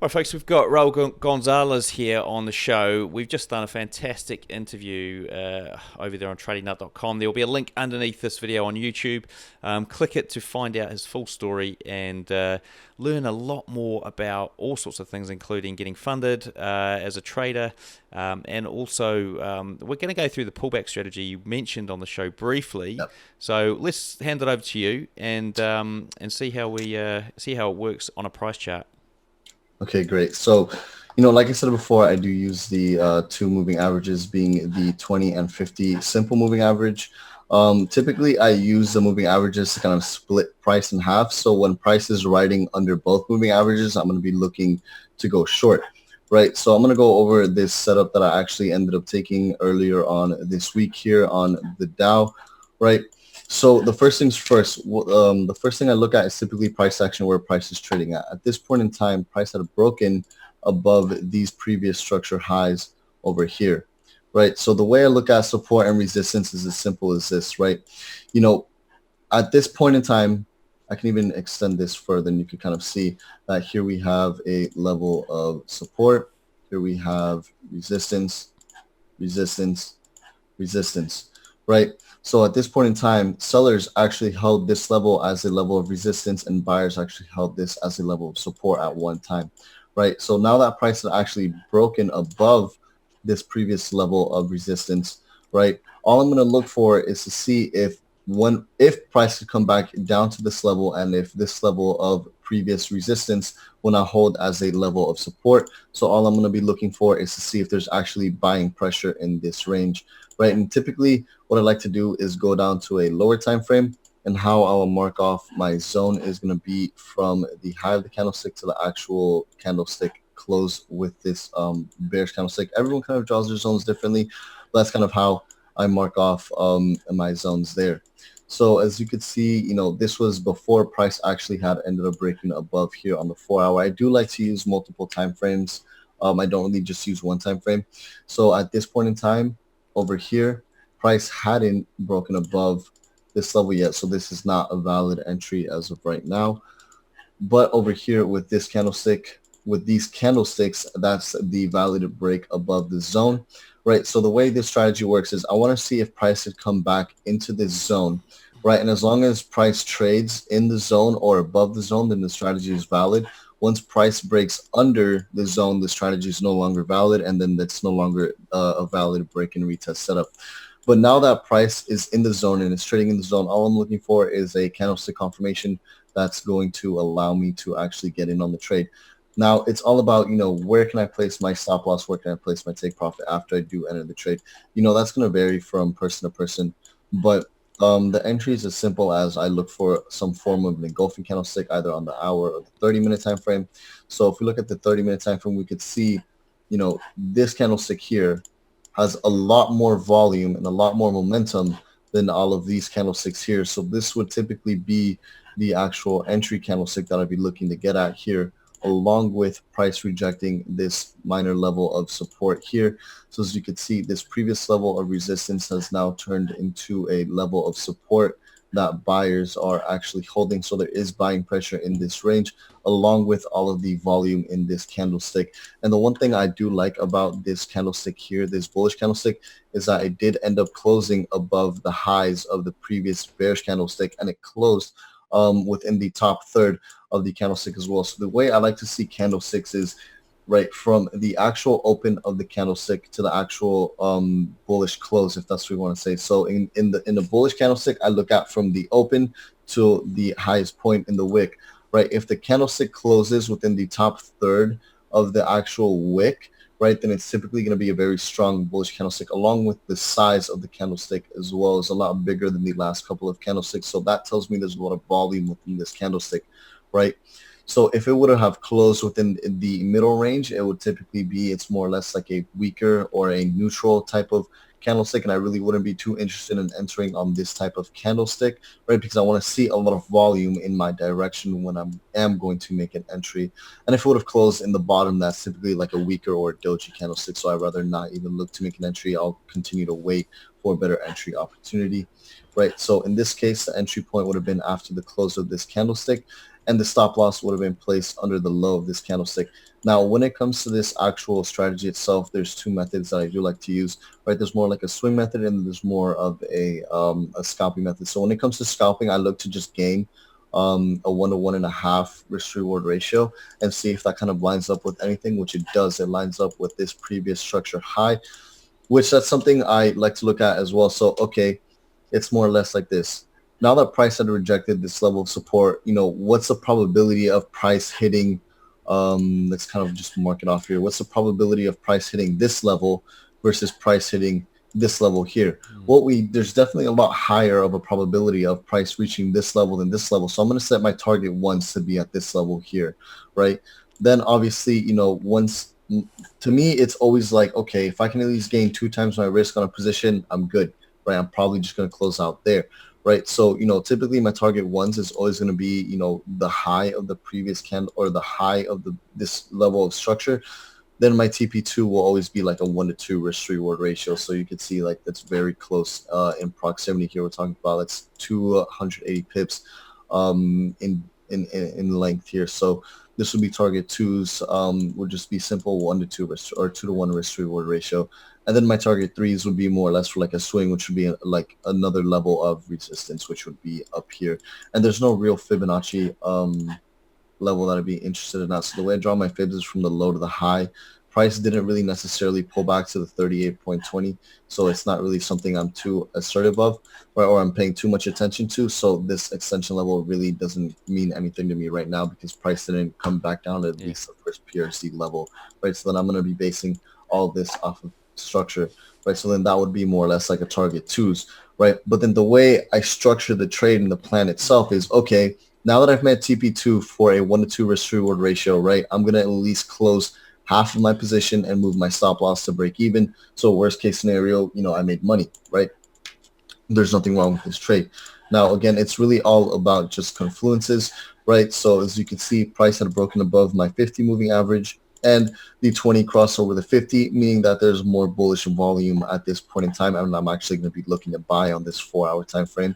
All right, folks, we've got Raul Gonzalez here on the show. We've just done a fantastic interview over there on tradingnut.com. There will be a link underneath this video on YouTube. Click it to find out his full story and learn a lot more about all sorts of things, including getting funded as a trader. And also, we're going to go through the pullback strategy you mentioned on the show briefly. Yep. So let's hand it over to you and see how it works on a price chart. Okay, great. So, like I said before, I do use the two moving averages, being the 20 and 50 simple moving average. Typically, I use the moving averages to kind of split price in half. So when price is riding under both moving averages, I'm going to be looking to go short, right? So I'm going to go over this setup that I actually ended up taking earlier on this week here on the Dow, right? So the first things first, the first thing I look at is typically price action, where price is trading at. At this point in time, price had broken above these previous structure highs over here, right? So the way I look at support and resistance is as simple as this, right? At this point in time, I can even extend this further, and you can kind of see that here we have a level of support. Here we have resistance, resistance, resistance, right? So at this point in time, sellers actually held this level as a level of resistance, and buyers actually held this as a level of support at one time, right? So now that price has actually broken above this previous level of resistance, right? All I'm going to look for is to see if price could come back down to this level, and if this level of previous resistance will not hold as a level of support. So all I'm going to be looking for is to see if there's actually buying pressure in this range, right? And typically what I like to do is go down to a lower time frame, and how I will mark off my zone is going to be from the high of the candlestick to the actual candlestick close with this bearish candlestick. Everyone kind of draws their zones differently, but that's kind of how I mark off my zones there. So as you can see, this was before price actually had ended up breaking above here on the 4-hour. I do like to use multiple time frames. I don't really just use one time frame. So at this point in time over here, price hadn't broken above this level yet. So this is not a valid entry as of right now. But over here with this candlestick, with these candlesticks, that's the valid break above the zone, right? So the way this strategy works is I want to see if price had come back into this zone, right? And as long as price trades in the zone or above the zone, then the strategy is valid. Once price breaks under the zone, the strategy is no longer valid, and then that's no longer a valid break and retest setup. But now that price is in the zone and it's trading in the zone, all I'm looking for is a candlestick confirmation that's going to allow me to actually get in on the trade. Now, it's all about, where can I place my stop loss? Where can I place my take profit after I do enter the trade? That's going to vary from person to person. But the entry is as simple as I look for some form of an engulfing candlestick, either on the hour or the 30-minute time frame. So if we look at the 30-minute time frame, we could see, this candlestick here has a lot more volume and a lot more momentum than all of these candlesticks here. So this would typically be the actual entry candlestick that I'd be looking to get at here, along with price rejecting this minor level of support here. So as you can see, this previous level of resistance has now turned into a level of support that buyers are actually holding. So there is buying pressure in this range, along with all of the volume in this candlestick. And the one thing I do like about this candlestick here, this bullish candlestick, is that it did end up closing above the highs of the previous bearish candlestick, and it closed within the top third of the candlestick as well. So the way I like to see candlesticks is right from the actual open of the candlestick to the actual bullish close, if that's what we want to say. So in the bullish candlestick, I look at from the open to the highest point in the wick, right? If the candlestick closes within the top third of the actual wick, right, then it's typically going to be a very strong bullish candlestick, along with the size of the candlestick as well is a lot bigger than the last couple of candlesticks. So that tells me there's a lot of volume within this candlestick, right? So if it would have closed within the middle range, it would typically be, it's more or less like a weaker or a neutral type of candlestick, and I really wouldn't be too interested in entering on this type of candlestick, right? Because I want to see a lot of volume in my direction when I am going to make an entry. And if it would have closed in the bottom, that's typically like a weaker or a doji candlestick, so I'd rather not even look to make an entry. I'll continue to wait for a better entry opportunity, right? So in this case, the entry point would have been after the close of this candlestick. and the stop loss would have been placed under the low of this candlestick. Now, when it comes to this actual strategy itself, there's two methods that I do like to use, right? There's more like a swing method and there's more of a scalping method. So when it comes to scalping, I look to just gain a 1 to 1.5 risk reward ratio and see if that kind of lines up with anything, which it does. It lines up with this previous structure high, which that's something I like to look at as well. So, okay, it's more or less like this. Now that price had rejected this level of support, what's the probability of price hitting, let's kind of just mark it off here. What's the probability of price hitting this level versus price hitting this level here? There's definitely a lot higher of a probability of price reaching this level than this level. So I'm going to set my target once to be at this level here, right? Then obviously, once, to me, it's always like, okay, if I can at least gain 2 times my risk on a position, I'm good, right? I'm probably just going to close out there, right? So, typically my target ones is always going to be, the high of the previous candle or the high of this level of structure. Then my TP2 will always be like a 1 to 2 risk reward ratio. So you can see like that's very close in proximity here. We're talking about that's 280 pips in length here. So this would be target 2s, would just be simple 1 to 2 risk or 2 to 1 risk reward ratio. And then my target 3s would be more or less for like a swing, which would be like another level of resistance, which would be up here. And there's no real Fibonacci level that I'd be interested in that. So the way I draw my fibs is from the low to the high. Price didn't really necessarily pull back to the 38.20, so it's not really something I'm too assertive of, or I'm paying too much attention to. So this extension level really doesn't mean anything to me right now because price didn't come back down to at least the first PRC level, right? So then I'm going to be basing all this off of structure, right? So then that would be more or less like a target 2s, right? But then the way I structure the trade and the plan itself is, okay, now that I've met TP2 for a 1 to 2 risk reward ratio, right, I'm going to at least close half of my position and move my stop loss to break even. So worst case scenario, I made money, right? There's nothing wrong with this trade. Now, again, it's really all about just confluences, right? So as you can see, price had broken above my 50 moving average and the 20 crossed over the 50, meaning that there's more bullish volume at this point in time. And I'm actually going to be looking to buy on this 4-hour time frame,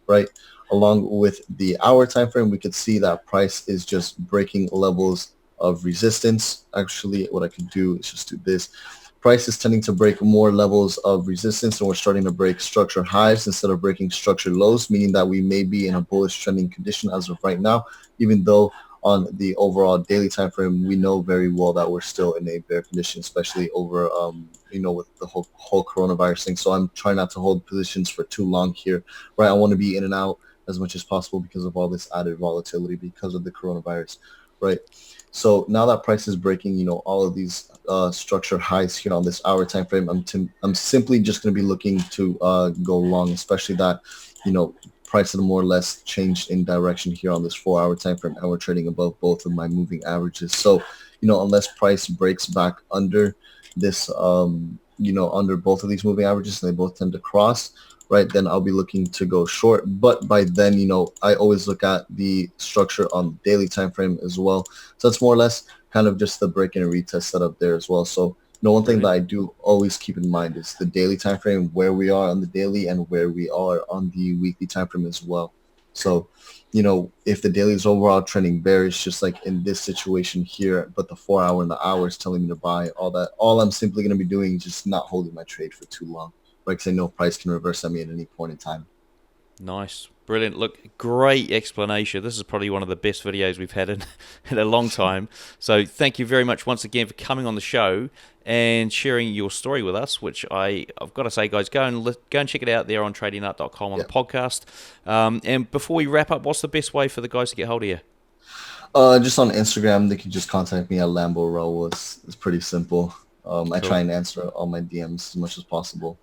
right? Along with the hour time frame, we could see that price is just breaking levels of resistance. Actually, what I could do is just do this. Price is tending to break more levels of resistance, and we're starting to break structure highs instead of breaking structure lows, meaning that we may be in a bullish trending condition as of right now, even though on the overall daily time frame, we know very well that we're still in a bear condition, especially over, with the whole coronavirus thing. So I'm trying not to hold positions for too long here, right? I want to be in and out as much as possible because of all this added volatility because of the coronavirus, right? So now that price is breaking, all of these structure highs here on this hour time frame, I'm simply just going to be looking to go long, especially that, price had more or less changed in direction here on this 4-hour time frame, and we're trading above both of my moving averages. So, unless price breaks back under this, under both of these moving averages, and they both tend to cross, right, then I'll be looking to go short. But by then, I always look at the structure on the daily time frame as well. So that's more or less kind of just the break and retest setup there as well. So one thing that I do always keep in mind is the daily time frame, where we are on the daily and where we are on the weekly time frame as well. So, if the daily is overall trending bearish, just like in this situation here, but the 4-hour and the hour is telling me to buy, all I'm simply going to be doing is just not holding my trade for too long. Right, because I know price can reverse on me at any point in time. Nice. Brilliant. Look, great explanation. This is probably one of the best videos we've had in a long time. So thank you very much once again for coming on the show and sharing your story with us, which I've got to say, guys, go and check it out there on tradingnut.com on the podcast. And before we wrap up, what's the best way for the guys to get hold of you? Just on Instagram, they can just contact me at Lambo Raul. It's pretty simple. Cool. I try and answer all my DMs as much as possible.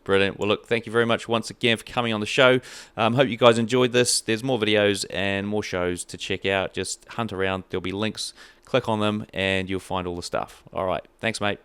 Brilliant. Well, look, thank you very much once again for coming on the show. Hope you guys enjoyed this. There's more videos and more shows to check out. Just hunt around. There'll be links. Click on them, and you'll find all the stuff. All right. Thanks, mate.